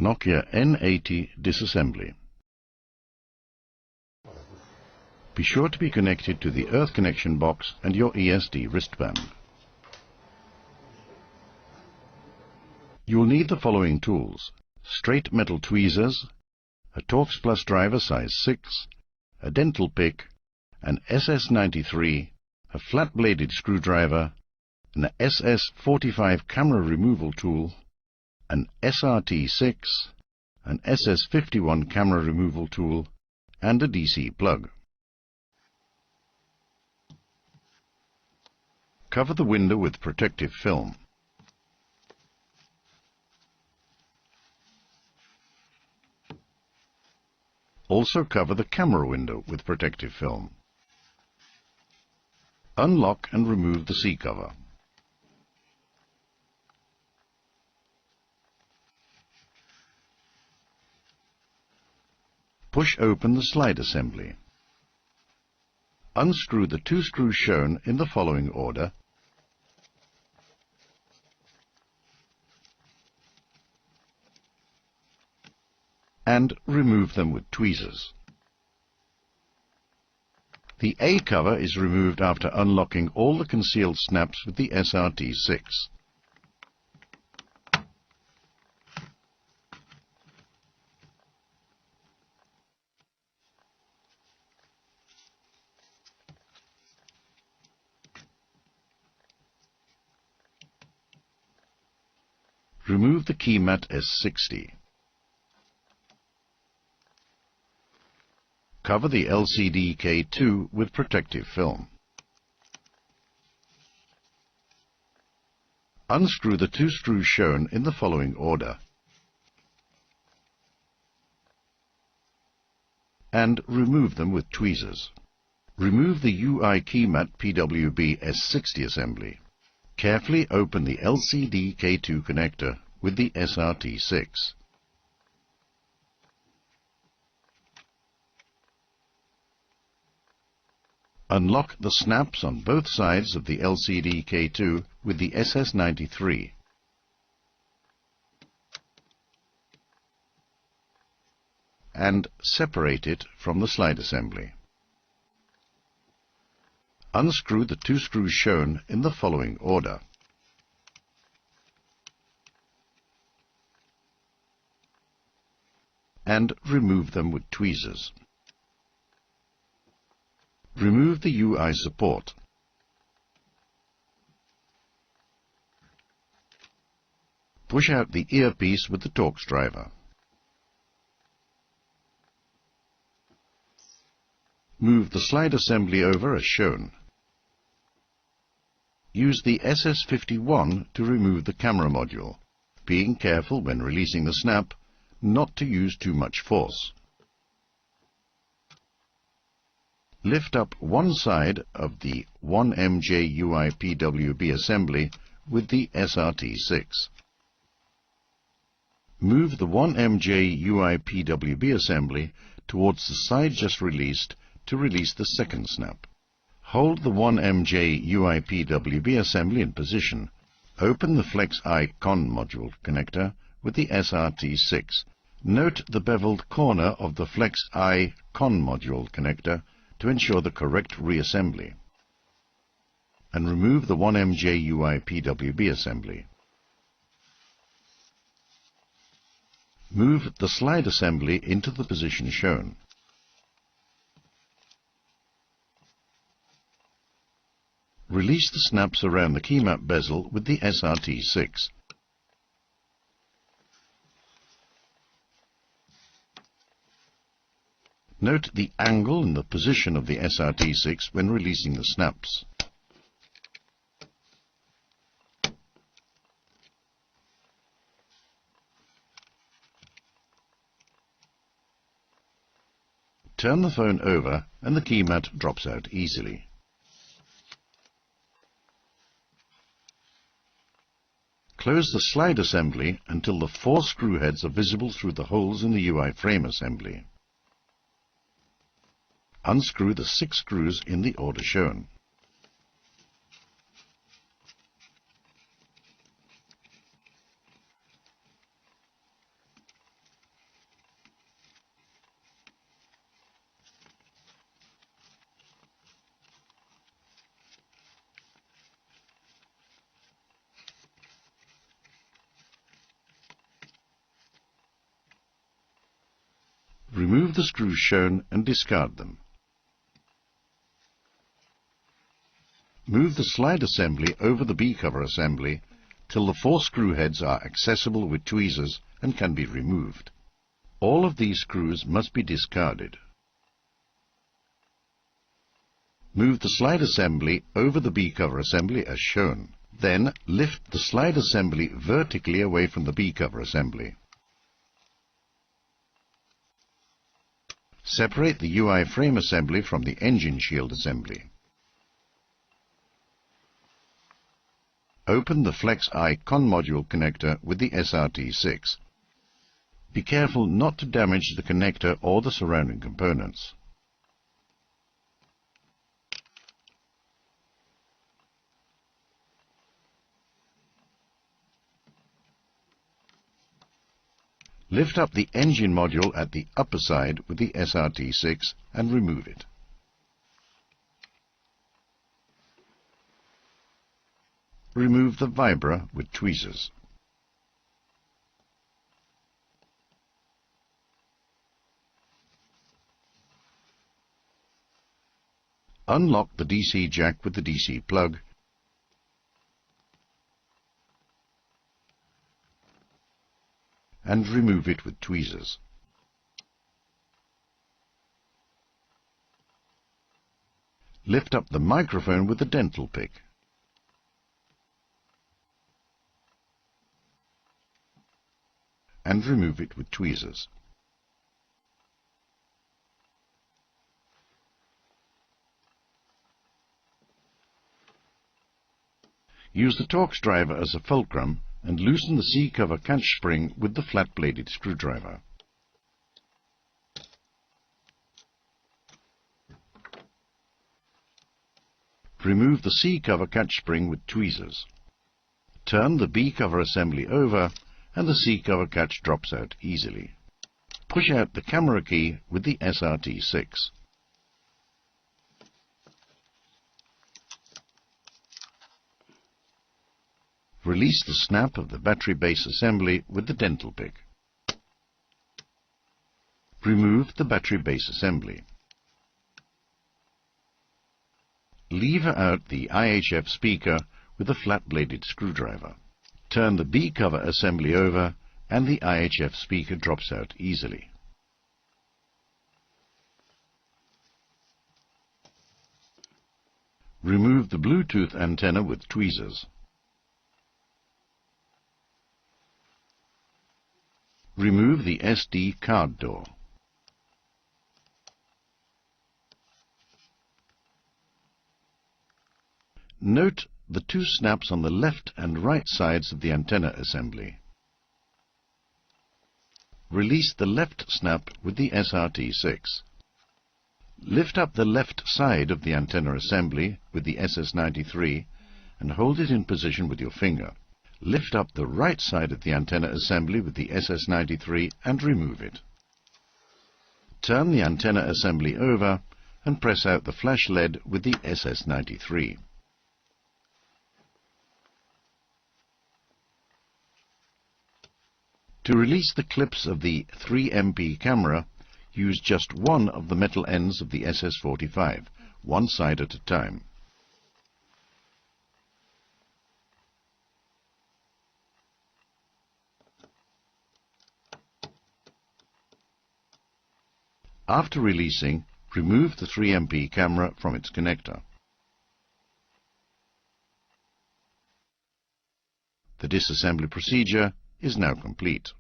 Nokia N80 Disassembly. Be sure to be connected to the earth connection box and your ESD wristband. You will need the following tools: straight metal tweezers, a Torx Plus driver size 6, a dental pick, an SS93, a flat-bladed screwdriver, an SS45 camera removal tool, an SRT6, an SS51 camera removal tool, and a DC plug. Cover the window with protective film. Also cover the camera window with protective film. Unlock and remove the C cover. Push open the slide assembly. Unscrew the 2 screws shown in the following order and remove them with tweezers. The A cover is removed after unlocking all the concealed snaps with the SRT6. Remove the key mat S60. Cover the LCD K2 with protective film. Unscrew the 2 screws shown in the following order and remove them with tweezers. Remove the UI key mat PWB S60 assembly. Carefully open the LCD K2 connector with the SRT6. Unlock the snaps on both sides of the LCD K2 with the SS93. And separate it from the slide assembly. Unscrew the 2 screws shown in the following order. And remove them with tweezers. Remove the UI support. Push out the earpiece with the Torx driver. Move the slide assembly over as shown. Use the SS51 to remove the camera module, being careful when releasing the snap not to use too much force. Lift up one side of the 1MJ UI PWB assembly with the SRT6. Move the 1MJ UI PWB assembly towards the side just released to release the second snap. Hold the 1MJ UI PWB assembly in position. Open the Flex I Con module connector with the SRT6. Note the beveled corner of the Flex I Con module connector to ensure the correct reassembly, and remove the 1MJ UI PWB assembly. Move the slide assembly into the position shown. Release the snaps around the key mat bezel with the SRT6. Note the angle and the position of the SRT6 when releasing the snaps. Turn the phone over and the key mat drops out easily. Close the slide assembly until the 4 screw heads are visible through the holes in the UI frame assembly. Unscrew the 6 screws in the order shown. Remove the screws shown and discard them. Move the slide assembly over the B-cover assembly till the 4 screw heads are accessible with tweezers and can be removed. All of these screws must be discarded. Move the slide assembly over the B-cover assembly as shown. Then lift the slide assembly vertically away from the B-cover assembly. Separate the UI frame assembly from the engine shield assembly. Open the Flex Eye Con module connector with the SRT6. Be careful not to damage the connector or the surrounding components. Lift up the engine module at the upper side with the SRT6 and remove it. Remove the vibra with tweezers. Unlock the DC jack with the DC plug and remove it with tweezers. Lift up the microphone with the dental pick. And remove it with tweezers. Use the Torx driver as a fulcrum and loosen the C-cover catch spring with the flat-bladed screwdriver. Remove the C-cover catch spring with tweezers. Turn the B-cover assembly over and the C-cover catch drops out easily. Push out the camera key with the SRT6. Release the snap of the battery base assembly with the dental pick. Remove the battery base assembly. Lever out the IHF speaker with a flat-bladed screwdriver. Turn the B-cover assembly over and the IHF speaker drops out easily. Remove the Bluetooth antenna with tweezers. Remove the SD card door. Note the 2 snaps on the left and right sides of the antenna assembly. Release the left snap with the SRT6. Lift up the left side of the antenna assembly with the SS93 and hold it in position with your finger. Lift up the right side of the antenna assembly with the SS93 and remove it. Turn the antenna assembly over and press out the flash lead with the SS93. To release the clips of the 3MP camera, use just one of the metal ends of the SS45, one side at a time. After releasing, remove the 3MP camera from its connector. The disassembly procedure is now complete.